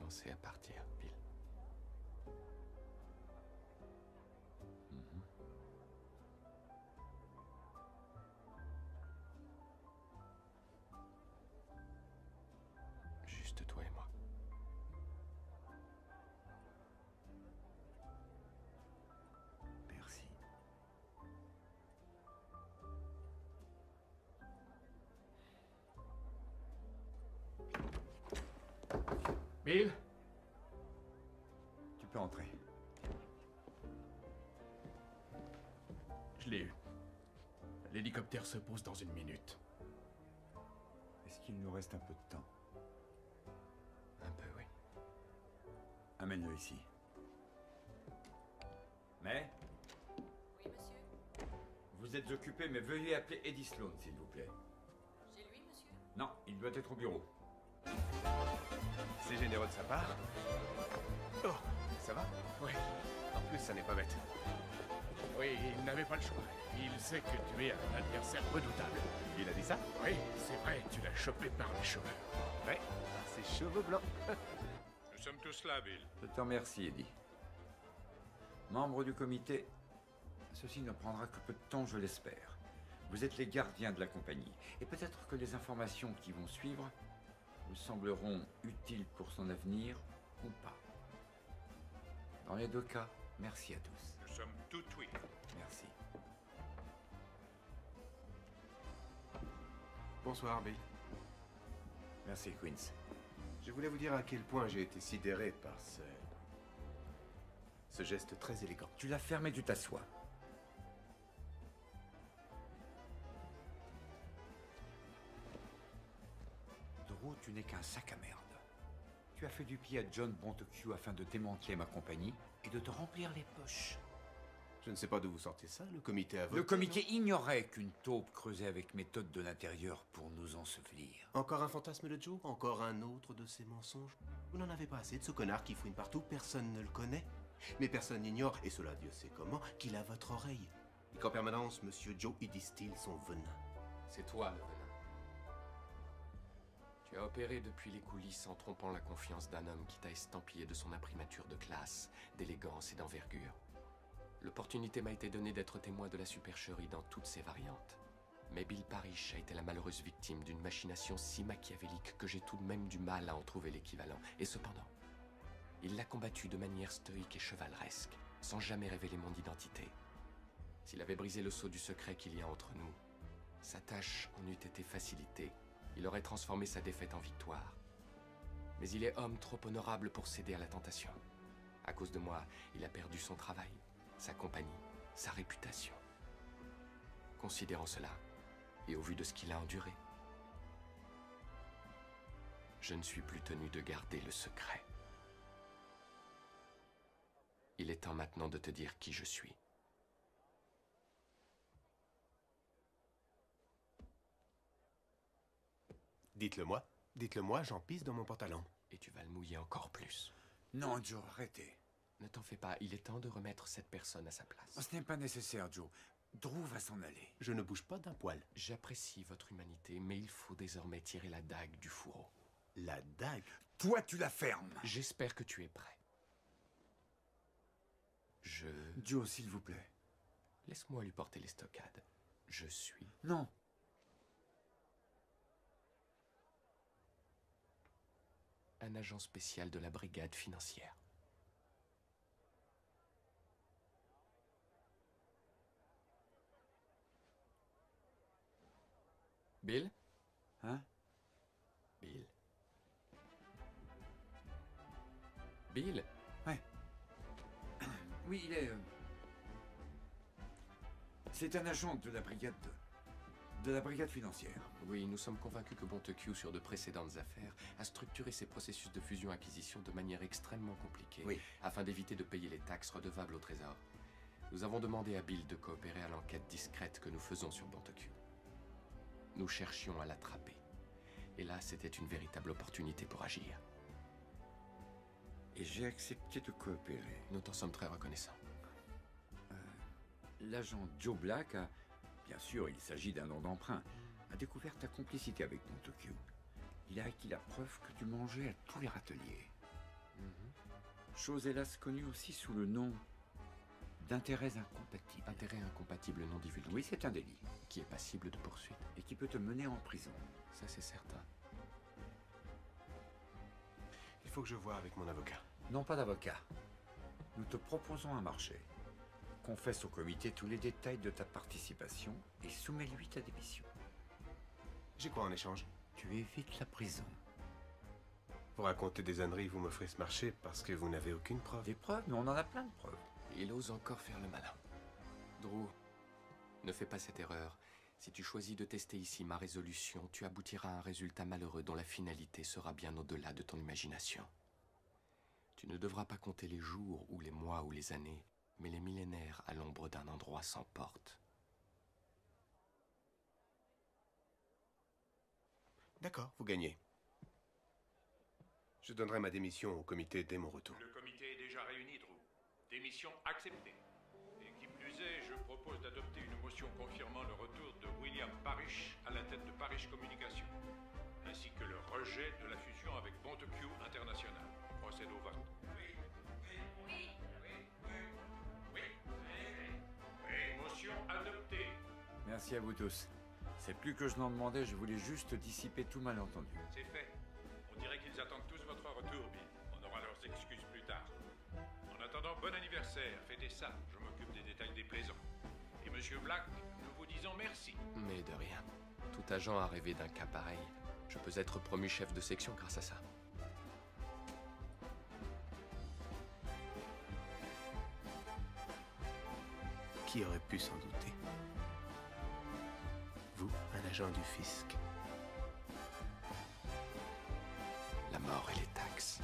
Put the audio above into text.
commencer à partir, Bill. Juste toi et moi. Merci. Bill? Tu peux entrer. Je l'ai eu. L'hélicoptère se pose dans 1 minute. Est-ce qu'il nous reste un peu de temps? Un peu, oui. Amène-le ici. Mais Oui, monsieur. vous êtes occupé, mais veuillez appeler Eddie Sloan, s'il vous plaît. J'ai lui, monsieur. Non, il doit être au bureau. C'est généreux de sa part. Oh, ça va? Oui. En plus, ça n'est pas bête. Oui, il n'avait pas le choix. Il sait que tu es un adversaire redoutable. Il a dit ça? Oui, c'est vrai, tu l'as chopé par les cheveux. Ouais, ses cheveux blancs. Nous sommes tous là, Bill. Je te remercie, Eddie. Membre du comité, ceci ne prendra que peu de temps, je l'espère. Vous êtes les gardiens de la compagnie, et peut-être que les informations qui vont suivre vous sembleront utiles pour son avenir ou pas. Dans les deux cas, merci à tous. Nous sommes tout oui. Merci. Bonsoir, Bill. Merci, Queens. Je voulais vous dire à quel point j'ai été sidéré par ce geste très élégant. Tu la fermes et tu t'assois. Drew, tu n'es qu'un sac à merde. Tu as fait du pied à John Bonteque afin de démanteler ma compagnie et de te remplir les poches. Je ne sais pas d'où vous sortez ça, le comité a voté. Le comité ignorait qu'une taupe creusait avec méthode de l'intérieur pour nous ensevelir. Encore un fantasme de Joe? Encore un autre de ces mensonges? Vous n'en avez pas assez de ce connard qui fouine partout, personne ne le connaît. Mais personne n'ignore, et cela Dieu sait comment, qu'il a votre oreille. Et qu'en permanence, Monsieur Joe y distille son venin. C'est toi, le venin. Tu as opéré depuis les coulisses en trompant la confiance d'un homme qui t'a estampillé de son imprimature de classe, d'élégance et d'envergure. L'opportunité m'a été donnée d'être témoin de la supercherie dans toutes ses variantes. Mais Bill Parrish a été la malheureuse victime d'une machination si machiavélique que j'ai tout de même du mal à en trouver l'équivalent. Et cependant, il l'a combattu de manière stoïque et chevaleresque, sans jamais révéler mon identité. S'il avait brisé le sceau du secret qu'il y a entre nous, sa tâche en eût été facilitée. Il aurait transformé sa défaite en victoire. Mais il est homme trop honorable pour céder à la tentation. À cause de moi, il a perdu son travail, sa compagnie, sa réputation. Considérant cela, et au vu de ce qu'il a enduré, je ne suis plus tenu de garder le secret. Il est temps maintenant de te dire qui je suis. Dites-le moi. Dites-le moi, j'en pisse dans mon pantalon. Et tu vas le mouiller encore plus. Non, Joe, arrêtez. Ne t'en fais pas, il est temps de remettre cette personne à sa place. Ce n'est pas nécessaire, Joe. Drew va s'en aller. Je ne bouge pas d'un poil. J'apprécie votre humanité, mais il faut désormais tirer la dague du fourreau. La dague? Toi, tu la fermes. J'espère que tu es prêt. Joe, s'il vous plaît. Laisse-moi lui porter les stockades. Je suis... Non. un agent spécial de la brigade financière. Bill? Hein? Bill. Bill? Ouais. Oui, il est... C'est un agent de la brigade... de la brigade financière. Oui, nous sommes convaincus que Bonteque, sur de précédentes affaires, a structuré ses processus de fusion-acquisition de manière extrêmement compliquée, oui, afin d'éviter de payer les taxes redevables au Trésor. Nous avons demandé à Bill de coopérer à l'enquête discrète que nous faisons sur Bonteque. Nous cherchions à l'attraper. Et là, c'était une véritable opportunité pour agir. Et j'ai accepté de coopérer. Nous t'en sommes très reconnaissants. L'agent Joe Black a... Bien sûr, il s'agit d'un nom d'emprunt. A découvert ta complicité avec Bonteque. Il a acquis la preuve que tu mangeais à tous les râteliers. Chose hélas connue aussi sous le nom d'intérêts incompatibles. Intérêt incompatible non divulgué. Oui, c'est un délit. Qui est passible de poursuite. Et qui peut te mener en prison. Ça, c'est certain. Il faut que je voie avec mon avocat. Non, pas d'avocat. Nous te proposons un marché. Confesse au comité tous les détails de ta participation et soumets-lui ta démission. J'ai quoi en échange? Tu évites la prison. Pour raconter des âneries, vous m'offrez ce marché parce que vous n'avez aucune preuve. Des preuves? Mais on en a plein de preuves. Il ose encore faire le malin. Drew, ne fais pas cette erreur. Si tu choisis de tester ici ma résolution, tu aboutiras à un résultat malheureux dont la finalité sera bien au-delà de ton imagination. Tu ne devras pas compter les jours ou les mois ou les années, mais les millénaires à l'ombre d'un endroit sans porte. D'accord, vous gagnez. Je donnerai ma démission au comité dès mon retour. Le comité est déjà réuni, Drew. Démission acceptée. Et qui plus est, je propose d'adopter une motion confirmant le retour de William Parrish à la tête de Parrish Communications, ainsi que le rejet de la fusion avec Bonteque International. Procède au vote. Oui. Motion adoptée. Merci à vous tous. C'est plus que je n'en demandais, je voulais juste dissiper tout malentendu. C'est fait. On dirait qu'ils attendent tous votre retour, Bill. On aura leurs excuses plus tard. En attendant, bon anniversaire. Fêtez ça. Je m'occupe des détails déplaisants. Et Monsieur Black, nous vous disons merci. Mais de rien. Tout agent a rêvé d'un cas pareil. Je peux être promu chef de section grâce à ça. Qui aurait pu s'en douter? Vous, un agent du fisc. La mort et les taxes.